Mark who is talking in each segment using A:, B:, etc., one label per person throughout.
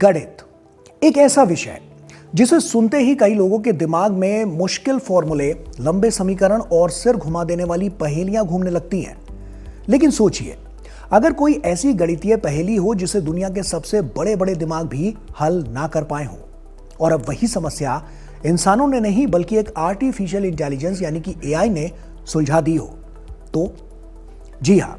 A: गणित एक ऐसा विषय जिसे सुनते ही कई लोगों के दिमाग में मुश्किल फॉर्मूले, लंबे समीकरण और सिर घुमा देने वाली पहेलियां घूमने लगती हैं। लेकिन सोचिए, अगर कोई ऐसी गणितीय पहेली हो जिसे दुनिया के सबसे बड़े बड़े दिमाग भी हल ना कर पाए हो, और अब वही समस्या इंसानों ने नहीं बल्कि एक आर्टिफिशियल इंटेलिजेंस यानी कि एआई ने सुलझा दी हो, तो जी हां,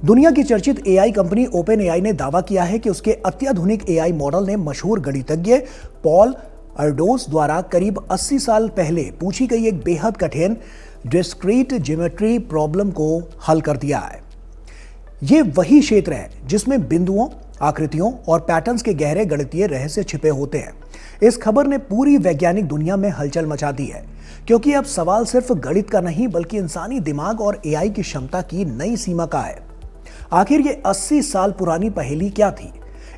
A: दुनिया की चर्चित एआई कंपनी ओपन एआई ने दावा किया है कि उसके अत्याधुनिक एआई मॉडल ने मशहूर गणितज्ञ पॉल अर्डोस द्वारा करीब 80 साल पहले पूछी गई एक बेहद कठिन डिस्क्रीट ज्योमेट्री प्रॉब्लम को हल कर दिया है। यह वही क्षेत्र है जिसमें बिंदुओं, आकृतियों और पैटर्न्स के गहरे गणितीय रहस्य छिपे होते हैं। इस खबर ने पूरी वैज्ञानिक दुनिया में हलचल मचा दी है, क्योंकि अब सवाल सिर्फ गणित का नहीं बल्कि इंसानी दिमाग और एआई की क्षमता की नई सीमा का है। आखिर ये 80 साल पुरानी पहेली क्या थी?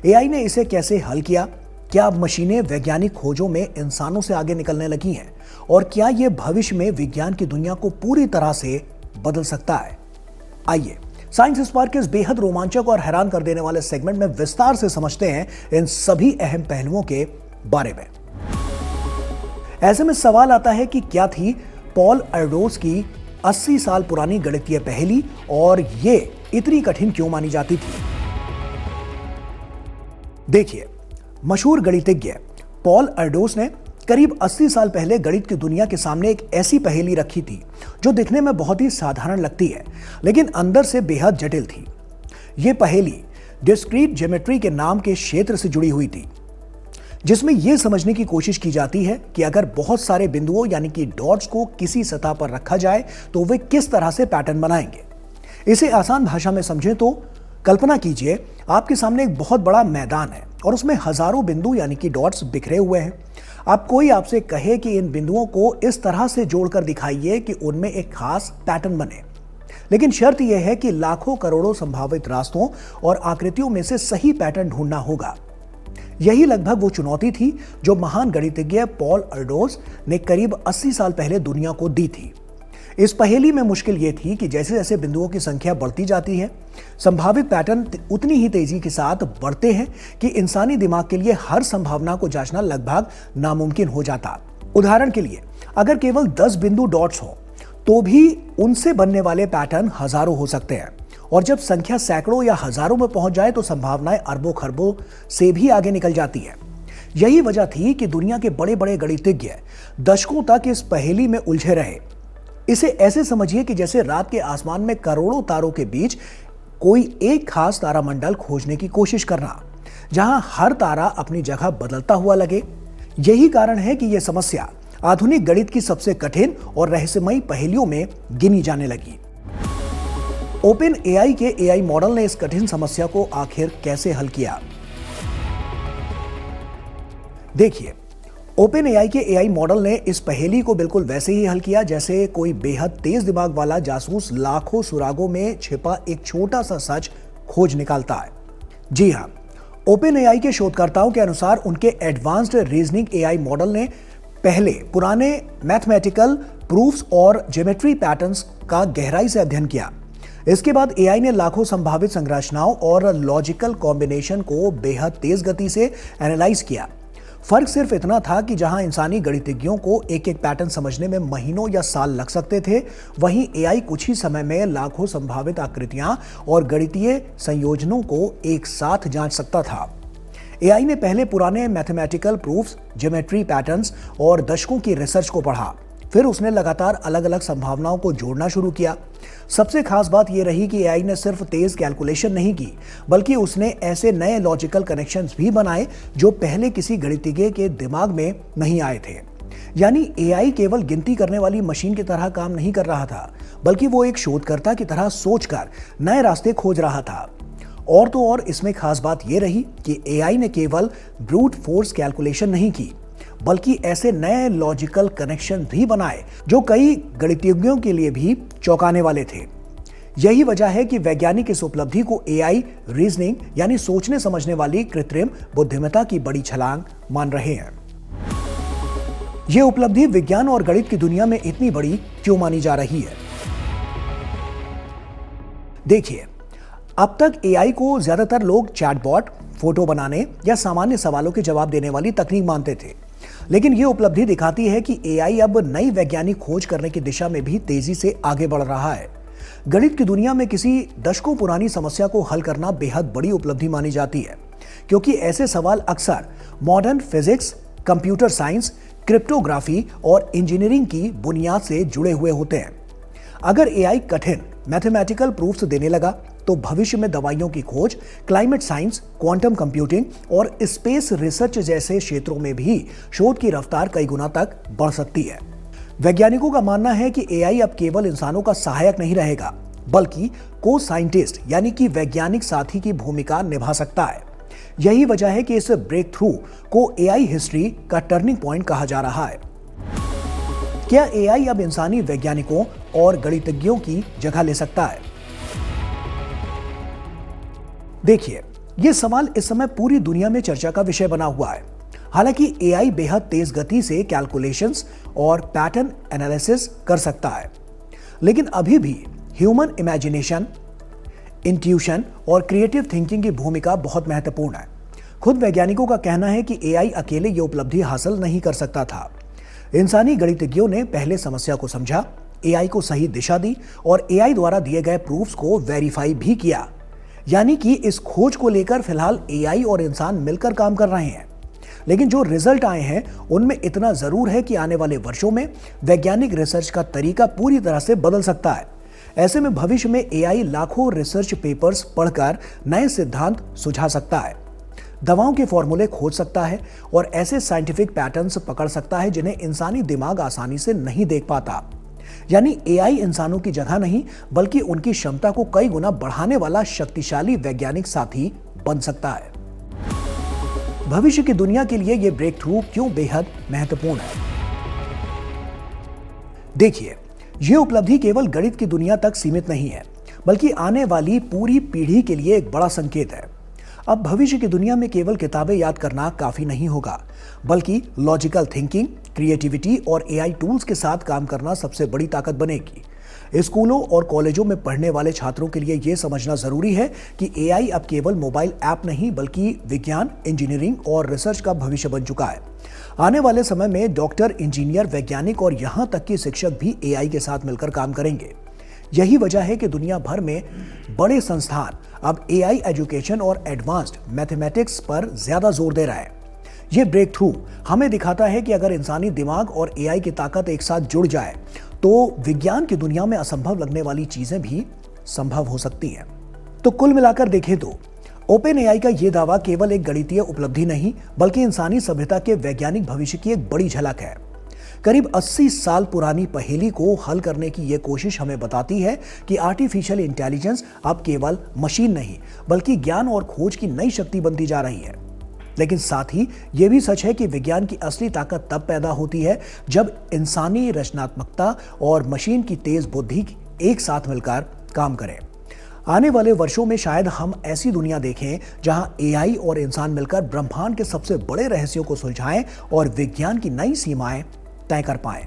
A: एआई ने इसे कैसे हल किया? क्या अब मशीनें वैज्ञानिक खोजों में इंसानों से आगे निकलने लगी हैं? और क्या ये भविष्य में विज्ञान की दुनिया को पूरी तरह से बदल सकता है? आइए साइंस स्पार्क के इस बेहद रोमांचक और हैरान कर देने वाले सेगमेंट में विस्तार से समझते हैं इन सभी अहम पहलुओं के बारे में। ऐसे में सवाल आता है कि क्या थी पॉल अर्डोस की 80 साल पुरानी गणितीय पहेली और ये इतनी कठिन क्यों मानी जाती थी? देखिए, मशहूर गणितज्ञ पॉल अर्डोस ने करीब 80 साल पहले गणित की दुनिया के सामने एक ऐसी पहेली रखी थी जो दिखने में बहुत ही साधारण लगती है, लेकिन अंदर से बेहद जटिल थी। यह पहेली डिस्क्रीट ज्योमेट्री के नाम के क्षेत्र से जुड़ी हुई थी, जिसमें यह समझने की कोशिश की जाती है कि अगर बहुत सारे बिंदुओं यानी कि डॉट्स को किसी सतह पर रखा जाए तो वे किस तरह से पैटर्न बनाएंगे। इसे आसान भाषा में समझें तो कल्पना कीजिए, आपके सामने एक बहुत बड़ा मैदान है और उसमें हजारों बिंदु यानी कि डॉट्स बिखरे हुए हैं। अब कोई आपसे कहे कि इन बिंदुओं को इस तरह से जोड़कर दिखाइए कि उनमें एक खास पैटर्न बने, लेकिन शर्त यह है कि लाखों करोड़ों संभावित रास्तों और आकृतियों में से सही पैटर्न ढूंढना होगा। यही लगभग वो चुनौती थी जो महान गणितज्ञ पॉल अर्डोस ने करीब 80 साल पहले दुनिया को दी थी। इस पहेली में मुश्किल ये थी कि जैसे जैसे बिंदुओं की संख्या बढ़ती जाती है, संभावित पैटर्न उतनी ही तेजी के साथ बढ़ते हैं कि इंसानी दिमाग के लिए हर संभावना को जांचना लगभग नामुमकिन हो जाता। उदाहरण के लिए, अगर केवल 10 बिंदु डॉट्स हो तो भी उनसे बनने वाले पैटर्न हजारों हो सकते हैं, और जब संख्या सैकड़ों या हजारों में पहुंच जाए तो संभावनाएं अरबों खरबों से भी आगे निकल जाती है। यही वजह थी कि दुनिया के बड़े बड़े गणितज्ञ दशकों तक इस पहेली में उलझे रहे। इसे ऐसे समझिए कि जैसे रात के आसमान में करोड़ों तारों के बीच कोई एक खास तारामंडल खोजने की कोशिश करना, जहां हर तारा अपनी जगह बदलता हुआ लगे। यही कारण है कि यह समस्या आधुनिक गणित की सबसे कठिन और रहस्यमयी पहेलियों में गिनी जाने लगी। ओपन एआई के एआई मॉडल ने इस कठिन समस्या को आखिर कैसे हल किया? देखिए, ओपन एआई के एआई मॉडल ने इस पहेली को बिल्कुल वैसे ही हल किया जैसे कोई बेहद तेज दिमाग वाला जासूस लाखों सुरागों में छिपा एक छोटा सा सच खोज निकालता है। जी हां, ओपन एआई के शोधकर्ताओं के अनुसार उनके एडवांस्ड रीजनिंग एआई मॉडल ने पहले पुराने मैथमेटिकल प्रूफ्स और ज्योमेट्री पैटर्न्स का गहराई से अध्ययन किया। इसके बाद एआई ने लाखों संभावित संरचनाओं और लॉजिकल कॉम्बिनेशन को बेहद तेज गति से एनालाइज किया। फर्क सिर्फ इतना था कि जहां इंसानी गणितज्ञों को एक एक पैटर्न समझने में महीनों या साल लग सकते थे, वहीं एआई कुछ ही समय में लाखों संभावित आकृतियां और गणितीय संयोजनों को एक साथ जांच सकता था। एआई ने पहले पुराने मैथमेटिकल प्रूफ्स, ज्योमेट्री पैटर्न्स और दशकों की रिसर्च को पढ़ा। फिर उसने लगातार अलग अलग संभावनाओं को जोड़ना शुरू किया। सबसे खास बात यह रही कि एआई ने सिर्फ तेज कैलकुलेशन नहीं की, बल्कि उसने ऐसे नए लॉजिकल कनेक्शंस भी बनाए जो पहले किसी गणितज्ञ के दिमाग में नहीं आए थे। यानी एआई केवल गिनती करने वाली मशीन की तरह काम नहीं कर रहा था, बल्कि वो एक शोधकर्ता की तरह सोचकर नए रास्ते खोज रहा था। और तो और इसमें खास बात यह रही कि एआई ने केवल ब्रूट फोर्स कैलकुलेशन नहीं की, बल्कि ऐसे नए लॉजिकल कनेक्शन भी बनाए जो कई गणितज्ञों के लिए भी चौंकाने वाले थे। यही वजह है कि वैज्ञानिक इस उपलब्धि को एआई रीजनिंग यानी सोचने समझने वाली कृत्रिम बुद्धिमत्ता की बड़ी छलांग मान रहे हैं। यह उपलब्धि विज्ञान और गणित की दुनिया में इतनी बड़ी क्यों मानी जा रही है? देखिए, अब तक एआई को ज्यादातर लोग चैटबॉट, फोटो बनाने या सामान्य सवालों के जवाब देने वाली तकनीक मानते थे। लेकिन ये उपलब्धि दिखाती है कि एआई अब नई वैज्ञानिक खोज करने की दिशा में भी तेजी से आगे बढ़ रहा है। गणित की दुनिया में किसी दशकों पुरानी समस्या को हल करना बेहद बड़ी उपलब्धि मानी जाती है, क्योंकि ऐसे सवाल अक्सर modern physics, computer science, cryptography और इंजीनियरिंग की बुनियाद से जुड़े हुए होते हैं। अगर एआई कठिन मैथमेटिकल प्रूफ्स देने लगा तो भविष्य में दवाइयों की खोज, क्लाइमेट साइंस, क्वांटम कंप्यूटिंग और स्पेस रिसर्च जैसे क्षेत्रों में भी शोध की रफ्तार कई गुना तक बढ़ सकती है। वैज्ञानिकों का मानना है कि एआई अब केवल इंसानों का सहायक नहीं रहेगा, बल्कि को साइंटिस्ट यानी कि वैज्ञानिक साथी की भूमिका निभा सकता है। यही वजह है कि इस ब्रेक थ्रू को एआई हिस्ट्री का टर्निंग पॉइंट कहा जा रहा है। क्या एआई अब इंसानी वैज्ञानिकों और गणितज्ञों की जगह ले सकता है? देखिए, यह सवाल इस समय पूरी दुनिया में चर्चा का विषय बना हुआ है। हालांकि एआई बेहद तेज गति से कैलकुलेशंस और पैटर्न एनालिसिस कर सकता है, लेकिन अभी भी ह्यूमन इमेजिनेशन, इंट्यूशन और क्रिएटिव थिंकिंग की भूमिका बहुत महत्वपूर्ण है। खुद वैज्ञानिकों का कहना है कि एआई अकेले ये उपलब्धि हासिल नहीं कर सकता था। इंसानी गणितज्ञों ने पहले समस्या को समझा, एआई को सही दिशा दी और एआई द्वारा दिए गए प्रूफ्स को वेरीफाई भी किया। यानी कि इस खोज को लेकर फिलहाल एआई और इंसान मिलकर काम कर रहे हैं। लेकिन जो रिजल्ट आए हैं उनमें इतना जरूर है कि आने वाले वर्षों में वैज्ञानिक रिसर्च का तरीका पूरी तरह से बदल सकता है। ऐसे में भविष्य में एआई लाखों रिसर्च पेपर्स पढ़कर नए सिद्धांत सुझा सकता है, दवाओं के फॉर्मूले खोज सकता है और ऐसे साइंटिफिक पैटर्न्स पकड़ सकता है जिन्हें इंसानी दिमाग आसानी से नहीं देख पाता। यानी एआई इंसानों की जगह नहीं, बल्कि उनकी क्षमता को कई गुना बढ़ाने वाला शक्तिशाली वैज्ञानिक साथी बन सकता है। भविष्य की दुनिया के लिए यह ब्रेक थ्रू क्यों बेहद महत्वपूर्ण है? देखिए, यह उपलब्धि केवल गणित की दुनिया तक सीमित नहीं है, बल्कि आने वाली पूरी पीढ़ी के लिए एक बड़ा संकेत है। अब भविष्य की दुनिया में केवल किताबें याद करना काफी नहीं होगा, बल्कि लॉजिकल थिंकिंग, क्रिएटिविटी और एआई टूल्स के साथ काम करना सबसे बड़ी ताकत बनेगी। स्कूलों और कॉलेजों में पढ़ने वाले छात्रों के लिए यह समझना जरूरी है कि एआई अब केवल मोबाइल ऐप नहीं, बल्कि विज्ञान, इंजीनियरिंग और रिसर्च का भविष्य बन चुका है। आने वाले समय में डॉक्टर, इंजीनियर, वैज्ञानिक और यहां तक कि शिक्षक भी एआई के साथ मिलकर काम करेंगे। यही वजह है कि दुनिया भर में बड़े संस्थान अब एआई एजुकेशन और एडवांस्ड मैथमेटिक्स पर ज्यादा जोर दे रहा है। यह ब्रेक थ्रू हमें दिखाता है कि अगर इंसानी दिमाग और एआई की ताकत एक साथ जुड़ जाए तो विज्ञान की दुनिया में असंभव लगने वाली चीजें भी संभव हो सकती हैं। तो कुल मिलाकर देखें तो ओपन एआई का यह दावा केवल एक गणितीय उपलब्धि नहीं, बल्कि इंसानी सभ्यता के वैज्ञानिक भविष्य की एक बड़ी झलक है। करीब 80 साल पुरानी पहेली को हल करने की यह कोशिश हमें बताती है कि आर्टिफिशियल इंटेलिजेंस अब केवल मशीन नहीं, बल्कि ज्ञान और खोज की नई शक्ति बनती जा रही है। लेकिन साथ ही यह भी सच है कि विज्ञान की असली ताकत तब पैदा होती है जब इंसानी रचनात्मकता और मशीन की तेज बुद्धि एक साथ मिलकर काम करें। आने वाले वर्षों में शायद हम ऐसी दुनिया देखें जहां एआई और इंसान मिलकर ब्रह्मांड के सबसे बड़े रहस्यों को सुलझाएं और विज्ञान की नई सीमाएं तय कर पाएं।